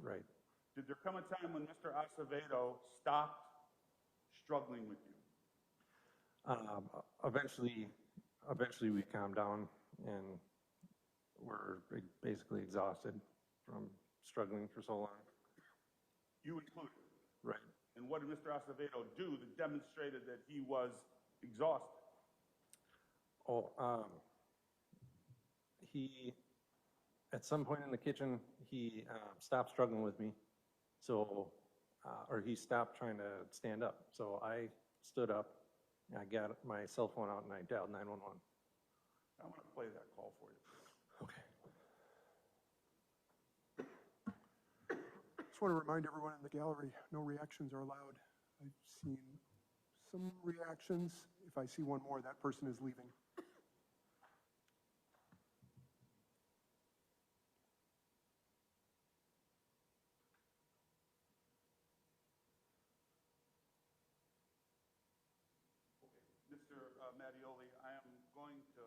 Right. Did there come a time when Mr. Acevedo stopped struggling with you? Eventually we calmed down and were basically exhausted from struggling for so long. You included? Right. And what did Mr. Acevedo do that demonstrated that he was exhausted? He, at some point in the kitchen, he stopped struggling with me. So, or he stopped trying to stand up. So I stood up, I got my cell phone out and I dialed 911. I'm going to play that call for you. Okay. Just want to remind everyone in the gallery, no reactions are allowed. I've seen some reactions. If I see one more, that person is leaving. Mr. Mattioli, I am going to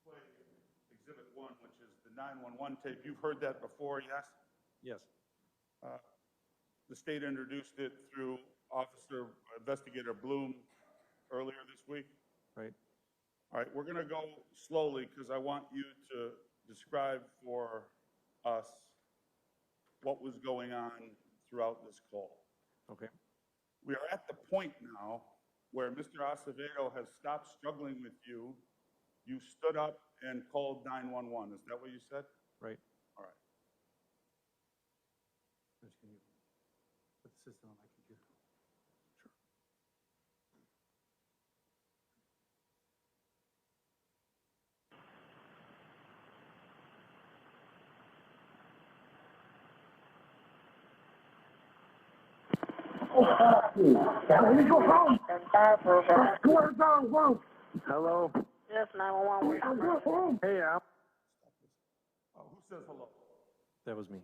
play Exhibit 1, which is the 911 tape. You've heard that before, yes? Yes. The state introduced it through Investigator Bloom earlier this week. Right. All right, we're going to go slowly because I want you to describe for us what was going on throughout this call. Okay. We are at the point now where Mr. Acevedo has stopped struggling with you. You stood up and called 911. Is that what you said? Right. All right. Can you put the system on my computer? Sure. Hello. Yes, 911. Hey, Al. Who says hello? That was me.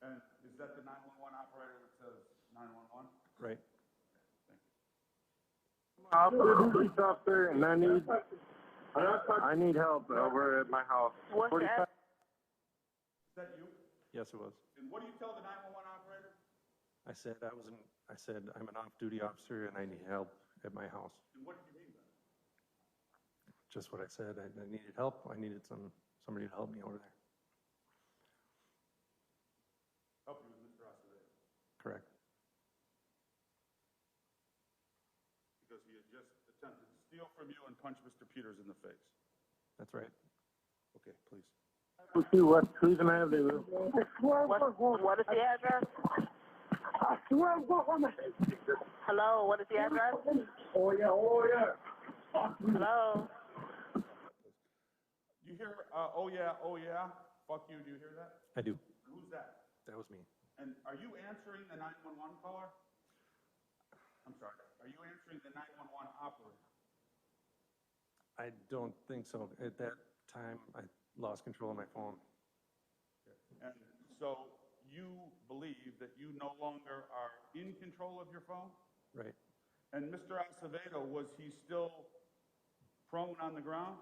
And is that the 911 operator that says 911? Right. Thank you. I'm a police officer, and I need help over at my house. What's that? Is that you? Yes, it was. And what do you tell the 911 operator? I said I'm an off-duty officer and I need help at my house. And what did you mean by that? Just what I said. I needed help. I needed somebody to help me over there. Help you with Mr. Acevedo. Correct. Because he had just attempted to steal from you and punch Mr. Peters in the face. That's right. Okay, please. Who's gonna have the? What is the address? Hello, what is the address? Oh yeah. Hello? You hear, oh yeah, fuck you, do you hear that? I do. Who's that? That was me. And are you answering the 911 caller? I'm sorry, are you answering the 911 operator? I don't think so. At that time, I lost control of my phone. And so you believe that you no longer are in control of your phone? Right. And Mr. Acevedo, was he still prone on the ground?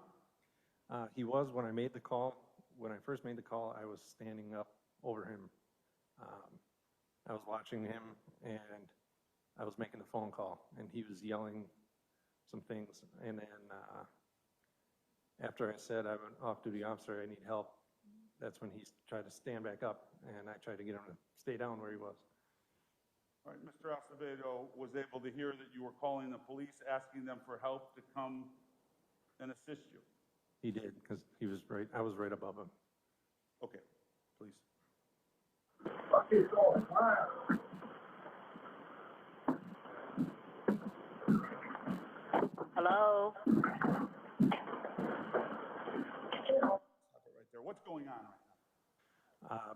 He was when I made the call. When I first made the call, I was standing up over him. I was watching him and I was making the phone call and he was yelling some things. And then after I said I'm an off-duty officer, I need help, that's when he tried to stand back up and I tried to get him to stay down where he was. All right, Mr. Acevedo was able to hear that you were calling the police, asking them for help to come and assist you. He did, because he was right, I was right above him. Okay, please. Hello? Stop it right there. What's going on right now?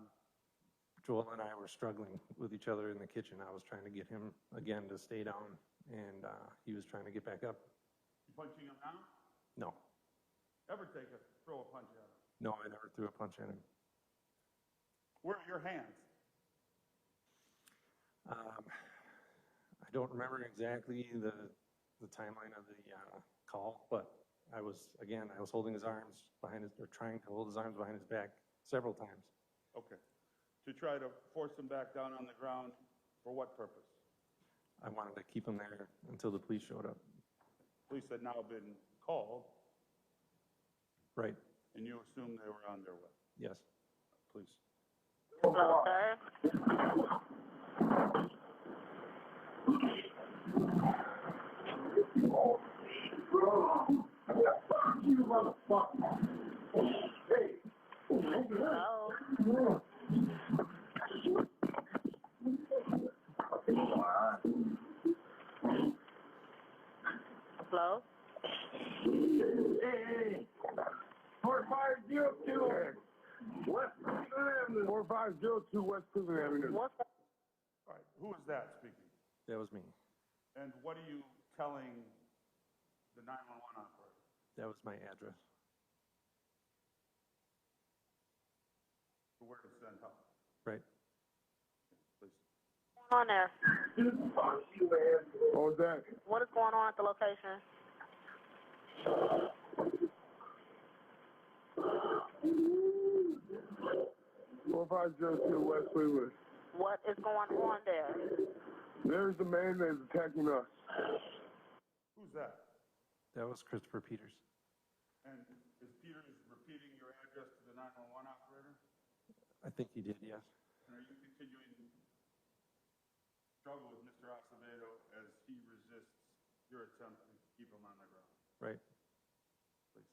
Joel and I were struggling with each other in the kitchen. I was trying to get him, again, to stay down, and he was trying to get back up. You punching him now? No. Ever throw a punch at him? No, I never threw a punch at him. Where are your hands? I don't remember exactly the timeline of the call, but I was holding his arms behind his, or trying to hold his arms behind his back several times. Okay. to try to force him back down on the ground? For what purpose? I wanted to keep him there until the police showed up. Police had now been called, Right, and you assume they were on their way. yes. Please. Hello, sir. Hello. Hello. 4502 West Cleveland Avenue. 4502 West Cleveland Avenue. What's that? All right, who is that speaking? That was me. And what are you telling the 911 operator? That was my address. For where to send help, Right. please. What's going on there? What was that? What is going on at the location? 4502 West Cleveland. What is going on there? There's a man that's attacking us. Who's that? That was Christopher Peters. And is Peters repeating your address to the 911 operator? I think he did, yes. And are you continuing to struggle with Mr. Acevedo as he resists your attempt to keep him on the ground? Right. Please.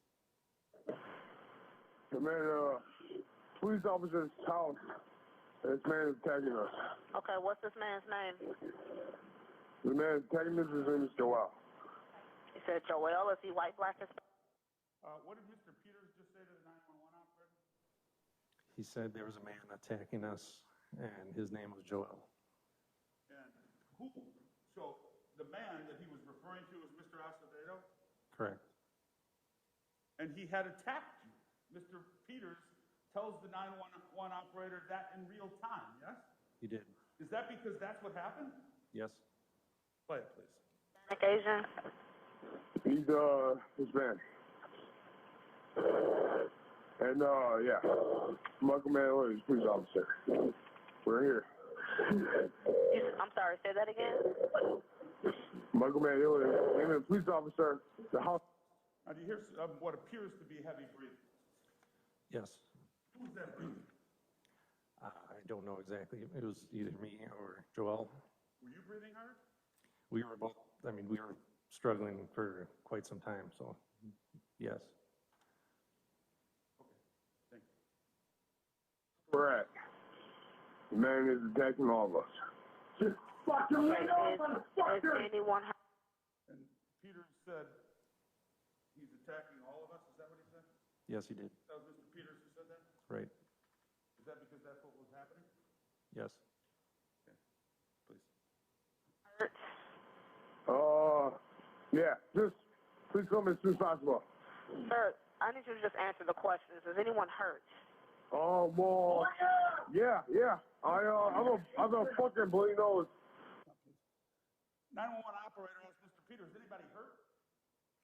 The man, police officer's house. This man is attacking us. Okay, what's this man's name? The man attacking us, his name is Joel. He said Joel. Is he white, black, Hispanic? What did Mr. Peters just say to the 911 operator? He said there was a man attacking us, and his name was Joel. And who? So the man that he was referring to is Mr. Acevedo? Correct. And he had attacked you. Mr. Peters tells the 911 operator that in real time, yes? He did. Is that because that's what happened? Yes. Play it, please. Asian? He's, Hispanic. And, yeah. Michael Mattioli, police officer. We're here. I'm sorry, say that again? Michael Mattioli, name of the police officer, the house. Now, do you hear what appears to be heavy breathing? Yes. Who's that breathing? I don't know exactly. It was either me or Joel. Were you breathing hard? We were both, we were struggling for quite some time, so yes. Okay, thank you. We're at. The man is attacking all of us. Just fucking lay off on the fucker! Is anyone And Peters said he's attacking all of us? Is that what he said? Yes, he did. That was Mr. Peters who said that? Right. Is that because that's what was happening? Yes. Okay, please. hurt? Yeah, just please come as soon as possible. Sir, I need you to just answer the questions. Is anyone hurt? Oh, well, yeah. I'm a fucking bloody nose. 911 operator asked Mr. Peters, anybody hurt?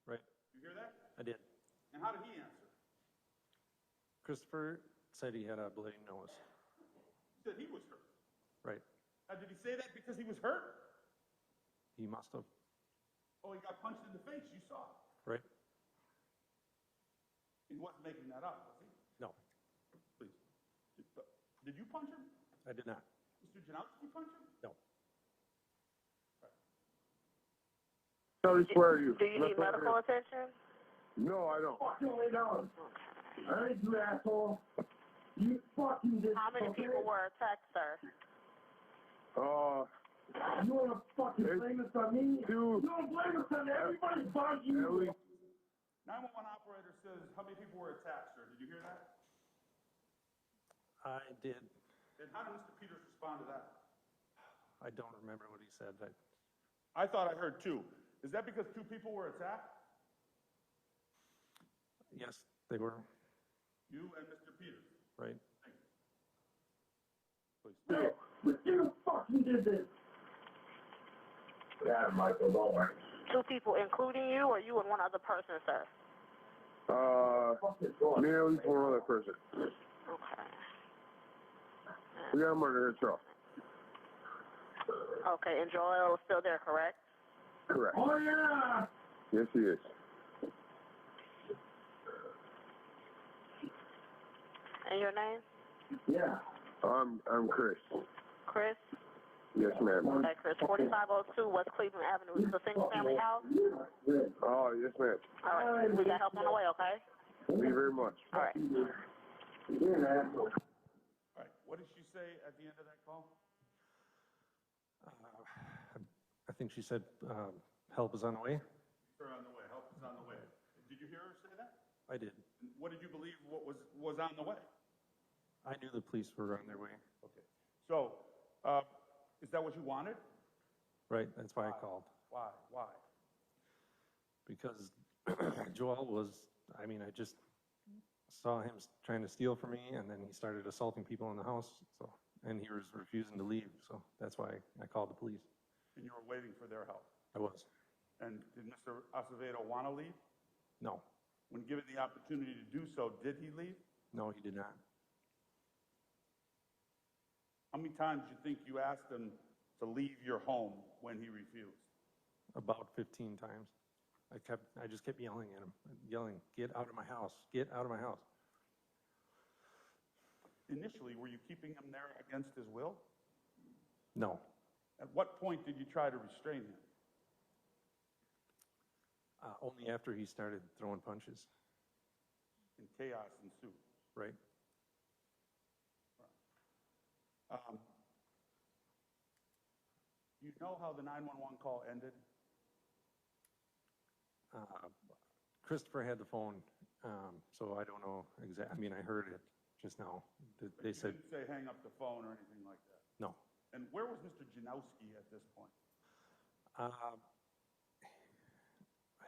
Right. You hear that? I did. And how did he answer? Christopher said he had a bloody nose. He said he was hurt. Right. Now, did he say that because he was hurt? He must have. Oh, he got punched in the face. You saw it. Right. He wasn't making that up, was he? No, Please. Did you punch him? I did not. Mr. Janowski punch him? No. I swear to you. Do you need medical attention? No, I don't. Fucking lay down. All right, you asshole. You fucking did. How many people were attacked, sir? You wanna fucking blame this on me? You don't blame us on everybody but you. At least 911 operator says, how many people were attacked, sir? Did you hear that? I did. And how did Mr. Peters respond to that? I don't remember what he said. I thought I heard two. Is that because two people were attacked? Yes, they were. You and Mr. Peters? Right. Thank you. Please. but you fucking did this. Yeah, Michael, don't worry. Two people, including you, or you and one other person, sir? Me at least one other person. Okay. Yeah, I'm under control. Okay, and Joel is still there, correct? Correct. Oh, yeah! Yes, he is. And your name? Yeah. I'm Chris. Chris? Yes, ma'am. Okay, Chris. 4502 West Cleveland Avenue. Is this a single family house? Oh, yes, ma'am. All right. We got help on the way, okay? Thank you very much. All right. All right, what did she say at the end of that call? I think she said help is on the way. Her on the way, help is on the way. Did you hear her say that? I did. What did you believe what was on the way? I knew the police were on their way. Okay. So, is that what you wanted? Right, that's why I called. Why? Why? Because Joel was, I mean, I just saw him trying to steal from me, and then he started assaulting people in the house, so, and he was refusing to leave, so that's why I called the police. And you were waiting for their help. I was. And did Mr. Acevedo want to leave? No, When given the opportunity to do so, did he leave? no, he did not. How many times do you think you asked him to leave your home when he refused? About 15 times. I just kept yelling at him, yelling, get out of my house, get out of my house. Initially, were you keeping him there against his will? No, At what point did you try to restrain him? only after he started throwing punches, And chaos ensued. right? You know how the 911 call ended? Christopher had the phone, so I don't know exactly. I mean, I heard it just now. They You said, didn't say hang up the phone or anything like that. no. And where was Mr. Janowski at this point? I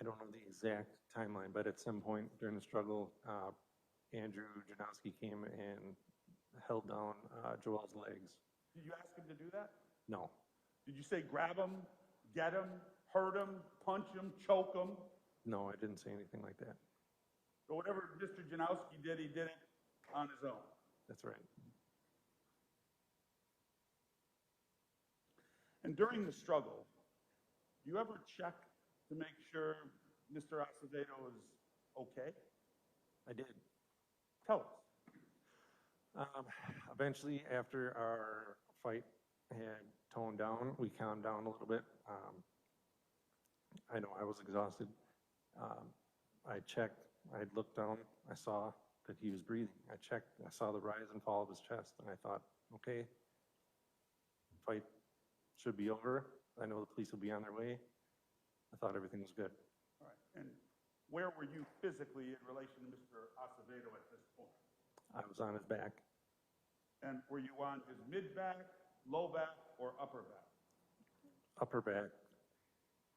don't know the exact timeline, but at some point during the struggle, Andrew Janowski came and held down Joel's legs. Did you ask him to do that? No, Did you say grab him, get him, hurt him, punch him, choke him? no, I didn't say anything like that. So whatever Mr. Janowski did, he did it on his own. That's right. And during the struggle, do you ever check to make sure Mr. Acevedo is okay? I did. Tell us. Eventually, after our fight had toned down, we calmed down a little bit. I know I was exhausted. I checked, I looked down, I saw that he was breathing. I checked, I saw the rise and fall of his chest, and I thought, okay, fight should be over. I know the police will be on their way. I thought everything was good. All right. And where were you physically in relation to Mr. Acevedo at this point? I was on his back, And were you on his mid-back, low back, or upper back? upper back.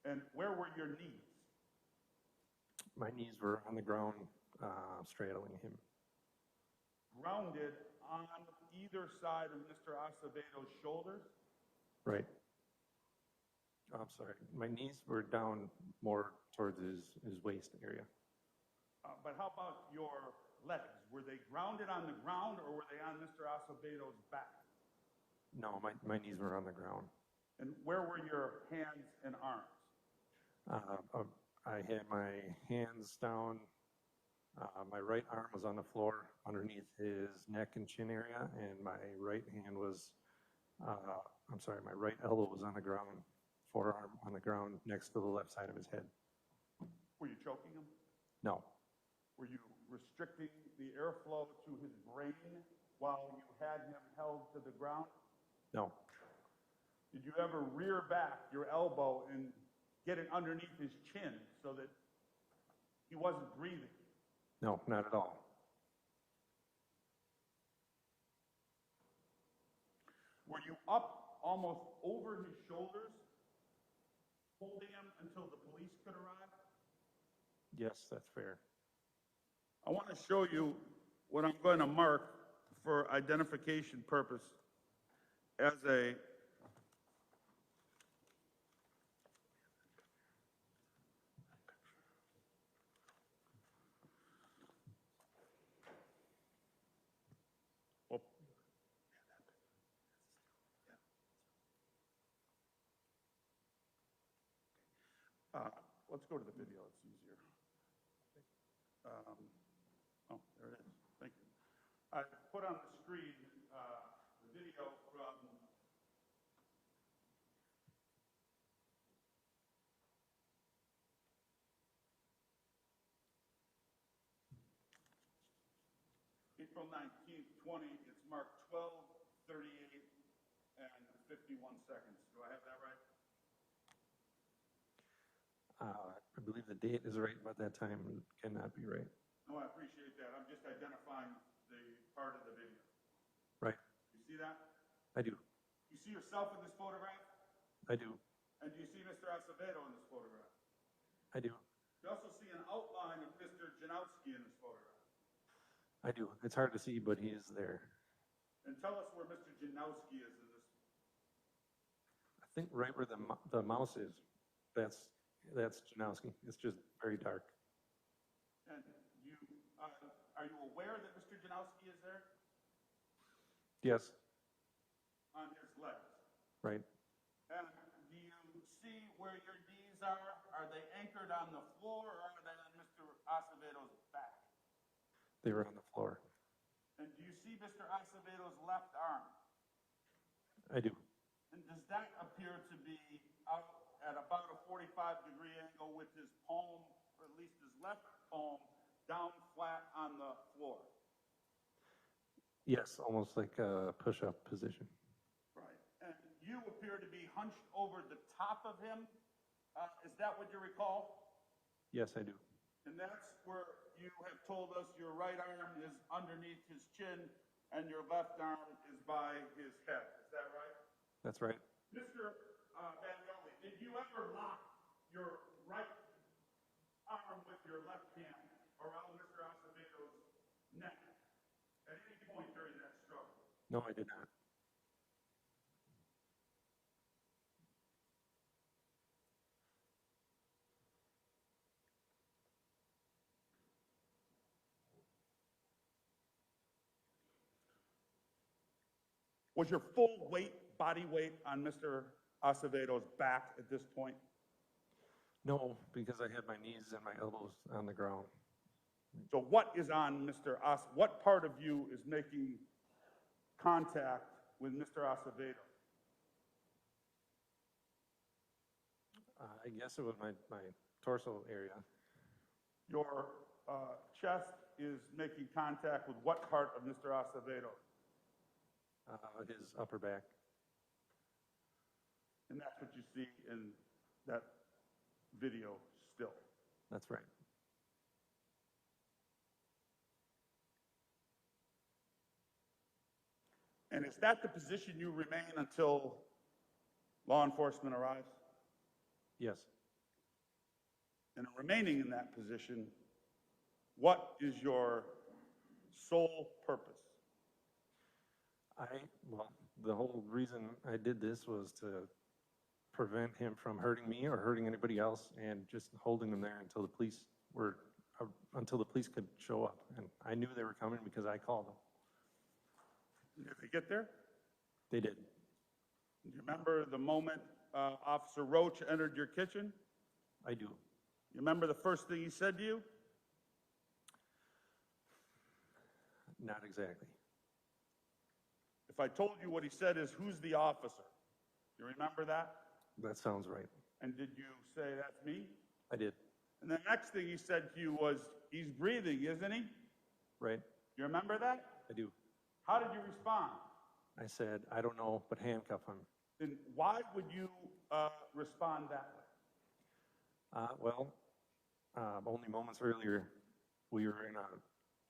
And where were your knees? My knees were on the ground, straddling him. Grounded on either side of Mr. Acevedo's shoulders? Right. I'm sorry. My knees were down more towards his waist area. But how about your legs? Were they grounded on the ground or were they on Mr. Acevedo's back? No, my knees were on the ground. And where were your hands and arms? I had my hands down. My right arm was on the floor underneath his neck and chin area, and my right hand was, my right elbow was on the ground, forearm on the ground next to the left side of his head. Were you choking him? No, Were you restricting the airflow to his brain while you had him held to the ground? no, Did you ever rear back your elbow and get it underneath his chin so that he wasn't breathing? no, not at all. Were you up almost over his shoulders, holding him until the police could arrive? Yes, that's fair. I want to show you what I'm going to mark for identification purpose as a let's go to the video, it's easier. Oh, there it is, thank you. I put on the screen the video from April 19th, 20, it's marked 12:38 and 51 seconds. Do I have that right? I believe the date is right, but that time cannot be right. No, I appreciate that. I'm just identifying the part of the video. Right, You see that? I do, You see yourself in this photograph? I do, And do you see Mr. Acevedo in this photograph? I do, You also see an outline of Mr. Janowski in this photograph. I do. It's hard to see, but he is there. And tell us where Mr. Janowski is in this. I think right where the mouse is, that's Janowski. It's just very dark. And you, are you aware that Mr. Janowski is there? Yes, On his legs? right. And do you see where your knees are? Are they anchored on the floor or are they on Mr. Acevedo's back? They were on the floor. And do you see Mr. Acevedo's left arm? I do. And does that appear to be out at about a 45-degree angle with his palm, or at least his left palm, down flat on the floor? Yes, almost like a push-up position. Right. And you appear to be hunched over the top of him. Is that what you recall? Yes, I do. And that's where you have told us your right arm is underneath his chin and your left arm is by his head. Is that right? That's right. Mr. Mattioli, did you ever lock your right arm with your left hand around Mr. Acevedo's neck at any point during that struggle? No, I did not. Was your full weight, body weight, on Mr. Acevedo's back at this point? No, because I had my knees and my elbows on the ground. So what is on Mr. What part of you is making contact with Mr. Acevedo? I guess it was my torso area. Your chest is making contact with what part of Mr. Acevedo? His upper back. And that's what you see in that video still. That's right. And is that the position you remain until law enforcement arrives? Yes. And remaining in that position, what is your sole purpose? Well, the whole reason I did this was to prevent him from hurting me or hurting anybody else, and just holding him there until the police could show up. And I knew they were coming because I called them. Did they get there? They did. Do you remember the moment Officer Roach entered your kitchen? I do. You remember the first thing he said to you? Not exactly. If I told you what he said is, "Who's the officer?" You remember that? That sounds right. And did you say, "That's me"? I did. And the next thing he said to you was, "He's breathing, isn't he?" Right? You remember that? I do. How did you respond? I said, I don't know, but handcuff him. Then why would you respond that way? Only moments earlier, we were in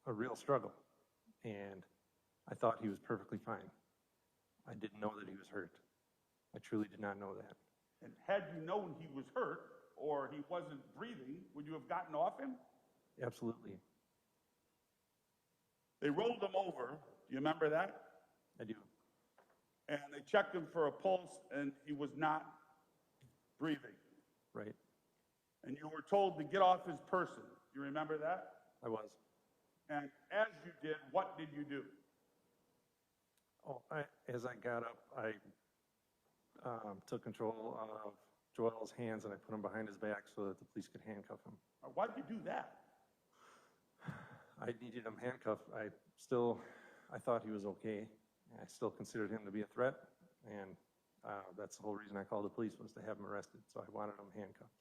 a real struggle, and I thought he was perfectly fine. I didn't know that he was hurt. I truly did not know that. And had you known he was hurt or he wasn't breathing, would you have gotten off him? Absolutely. They rolled him over. Do you remember that? I do. And they checked him for a pulse, and he was not breathing. Right? And you were told to get off his person. You remember that? I was. And as you did, what did you do? As I got up, I took control of Joel's hands and I put them behind his back so that the police could handcuff him. Why'd you do that? I needed him handcuffed. I thought he was okay. I still considered him to be a threat, and that's the whole reason I called the police, was to have him arrested, so I wanted him handcuffed.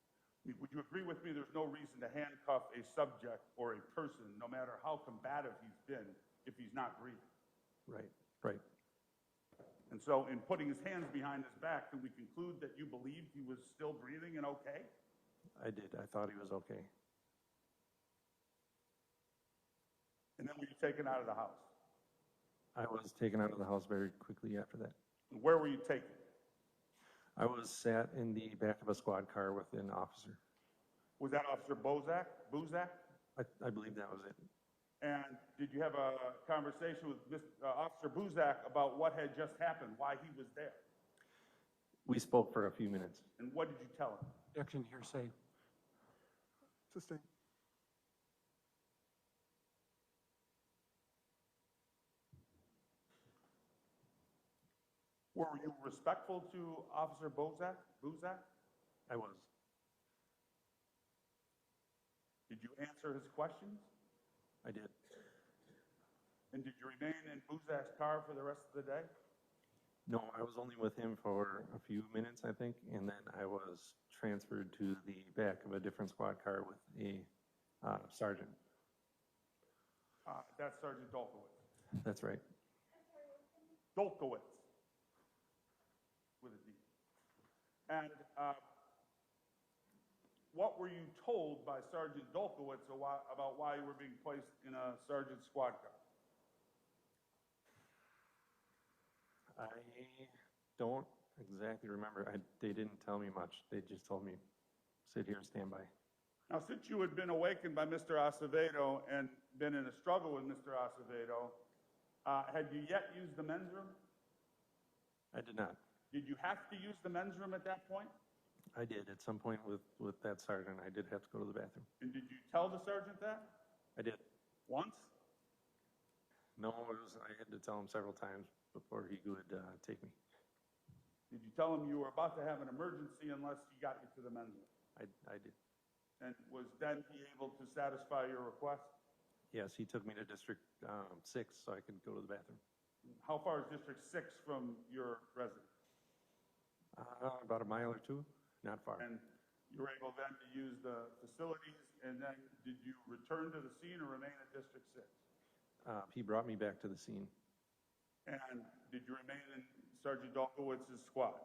Would you agree with me there's no reason to handcuff a subject or a person, no matter how combative he's been, if he's not breathing? Right, right. And so in putting his hands behind his back, can we conclude that you believed he was still breathing and okay? I did. I thought he was okay. And then were you taken out of the house? I was taken out of the house very quickly after that. Where were you taken? I was sat in the back of a squad car with an officer. Was that Officer Bozak? I believe that was it. And did you have a conversation with Officer Buzak about what had just happened, why he was there? We spoke for a few minutes. And what did you tell him? Objection, hearsay. Sustained. Were you respectful to Officer Buzak? I was. Did you answer his questions? I did. And did you remain in Buzak's car for the rest of the day? No, I was only with him for a few minutes, I think, and then I was transferred to the back of a different squad car with a sergeant. That's Sergeant Dolkowitz. That's right. Dolkowitz. With a D. And what were you told by Sergeant Dolkowitz about why you were being placed in a sergeant's squad car? I don't exactly remember. They didn't tell me much. They just told me, sit here and stand by. Now, since you had been awakened by Mr. Acevedo and been in a struggle with Mr. Acevedo, had you yet used the men's room? I did not. Did you have to use the men's room at that point? I did. At some point with that sergeant, I did have to go to the bathroom. And did you tell the sergeant that? I did. Once? No, I had to tell him several times before he would take me. Did you tell him you were about to have an emergency unless he got you to the men's room? I did. And was then he able to satisfy your request? Yes, he took me to District 6 so I could go to the bathroom. How far is District 6 from your residence? About a mile or two, not far. And you were able then to use the facilities, and then did you return to the scene or remain at District 6? He brought me back to the scene. And did you remain in Sergeant Dolkowitz's squad?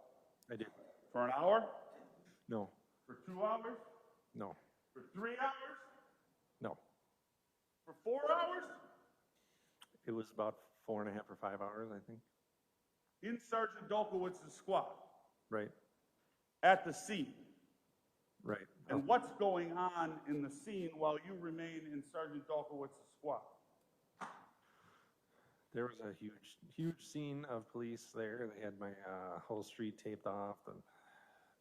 I did. For an hour? No, For 2 hours? no, For 3 hours? no. For 4 hours? It was about 4.5 or 5 hours, I think. In Sergeant Dolkowitz's squad? Right, At the scene? right. And what's going on in the scene while you remain in Sergeant Dolkowitz's squad? There was a huge scene of police there. They had my whole street taped off. The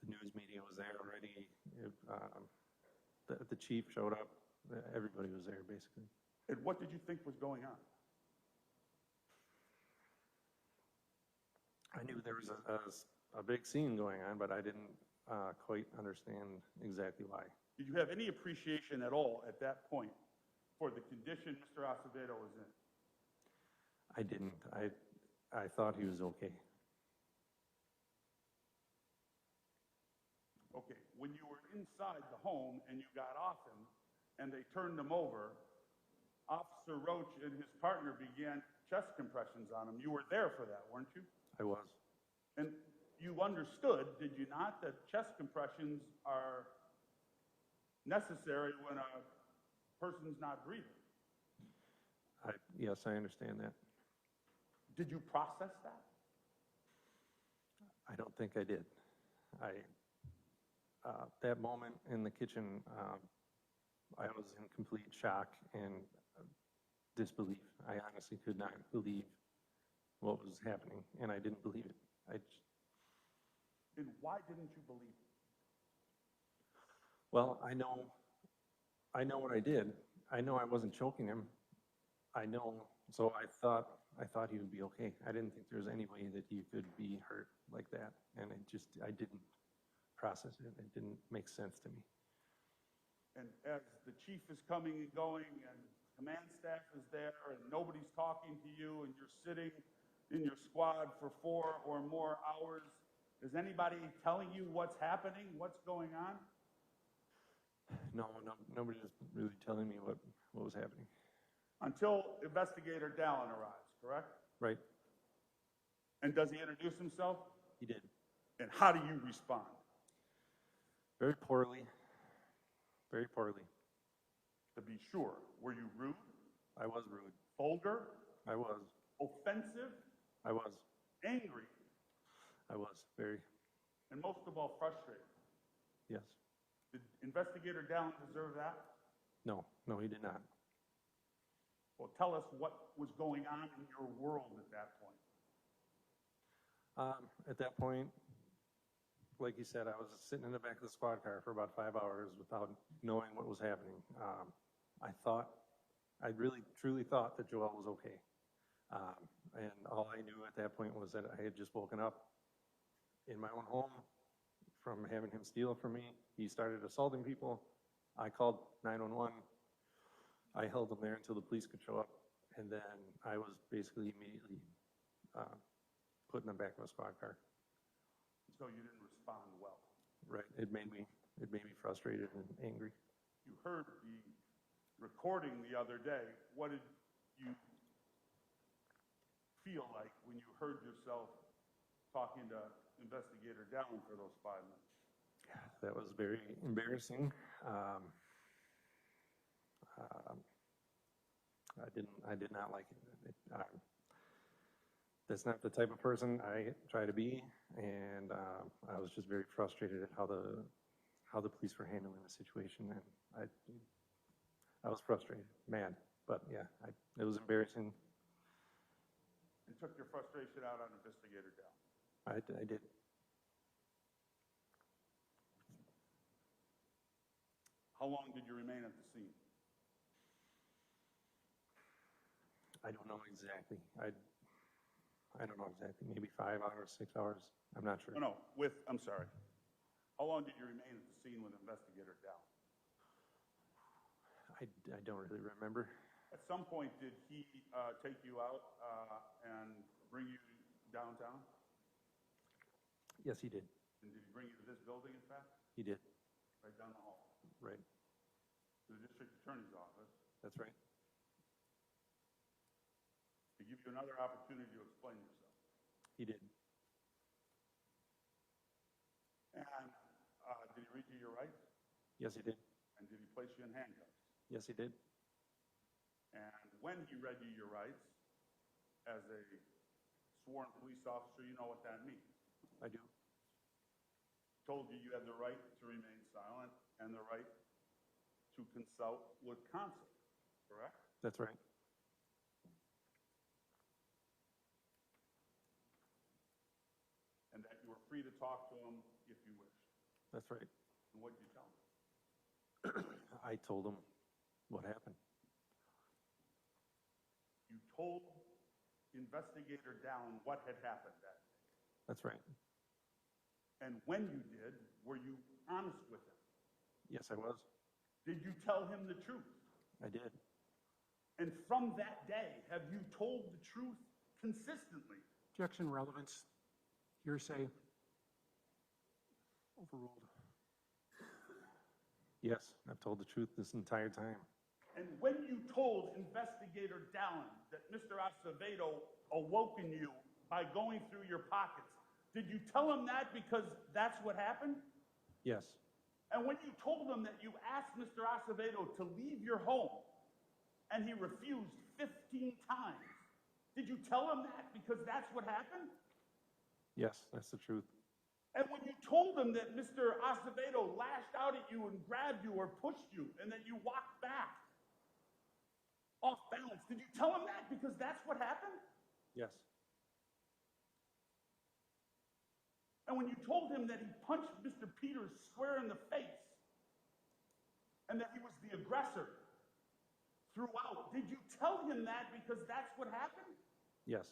news media was there already. The chief showed up. Everybody was there, basically. And what did you think was going on? I knew there was a big scene going on, but I didn't quite understand exactly why. Did you have any appreciation at all at that point for the condition Mr. Acevedo was in? I didn't. I thought he was okay. Okay, when you were inside the home and you got off him and they turned him over, Officer Roach and his partner began chest compressions on him. You were there for that, weren't you? I was. And you understood, did you not, that chest compressions are necessary when a person's not breathing? Yes, I understand that. Did you process that? I don't think I did. That moment in the kitchen, I was in complete shock and disbelief. I honestly could not believe what was happening, and I didn't believe it. And why didn't you believe it? Well, I know what I did. I know I wasn't choking him. I know, so I thought he would be okay. I didn't think there was any way that he could be hurt like that, and I didn't. process it. It didn't make sense to me. And as the chief is coming and going and command staff is there and nobody's talking to you and you're sitting in your squad for 4 or more hours, is anybody telling you what's happening, what's going on? No, nobody was really telling me what was happening. Until Investigator Dallin arrives, correct? Right? And does he introduce himself? He did. And how do you respond? Very poorly. Very poorly. To be sure, were you rude, I was rude. vulgar, I was. offensive, I was. angry, I was. Very. and most of all, frustrated? Yes. Did Investigator Dallin deserve that? No, he did not. Well, tell us what was going on in your world at that point. At that point, like you said, I was sitting in the back of the squad car for about 5 hours without knowing what was happening. I really truly thought that Joel was okay. And all I knew at that point was that I had just woken up in my own home from having him steal from me. He started assaulting people. I called 911. I held him there until the police could show up. And then I was basically immediately put in the back of a squad car. So you didn't respond well. Right. It made me frustrated and angry. You heard the recording the other day. What did you feel like when you heard yourself talking to Investigator Dallin for those 5 minutes? That was very embarrassing. I did not like it. That's not the type of person I try to be, and I was just very frustrated at how the police were handling the situation, and I was frustrated, mad, but yeah, it was embarrassing. And took your frustration out on Investigator Dallin. I did. How long did you remain at the scene? I don't know exactly. I don't know exactly. Maybe 5 hours, 6 hours. I'm not sure. No, I'm sorry. How long did you remain at the scene with Investigator Dallin? I don't really remember. At some point, did he take you out and bring you downtown? Yes, he did. And did he bring you to this building, in fact? He did. Right down the hall? Right. To the district attorney's office? That's right. To give you another opportunity to explain yourself? He did. And did he read you your rights? Yes, he did. And did he place you in handcuffs? Yes, he did. And when he read you your rights, as a sworn police officer, you know what that means. I do. Told you you had the right to remain silent and the right to consult with counsel, correct? That's right. And that you were free to talk to him if you wished. That's right. And what did you tell him? I told him what happened. You told Investigator Dallin what had happened that day. That's right. And when you did, were you honest with him? Yes, I was. Did you tell him the truth? I did. And from that day, have you told the truth consistently? Objection, relevance, hearsay. Overruled. Yes, I've told the truth this entire time. And when you told Investigator Dallin that Mr. Acevedo awoken you by going through your pockets, did you tell him that because that's what happened? Yes. And when you told him that you asked Mr. Acevedo to leave your home and he refused 15 times, did you tell him that because that's what happened? Yes, that's the truth. And when you told him that Mr. Acevedo lashed out at you and grabbed you or pushed you and that you walked back off balance, did you tell him that because that's what happened? Yes. And when you told him that he punched Mr. Peters square in the face and that he was the aggressor throughout, did you tell him that because that's what happened? Yes.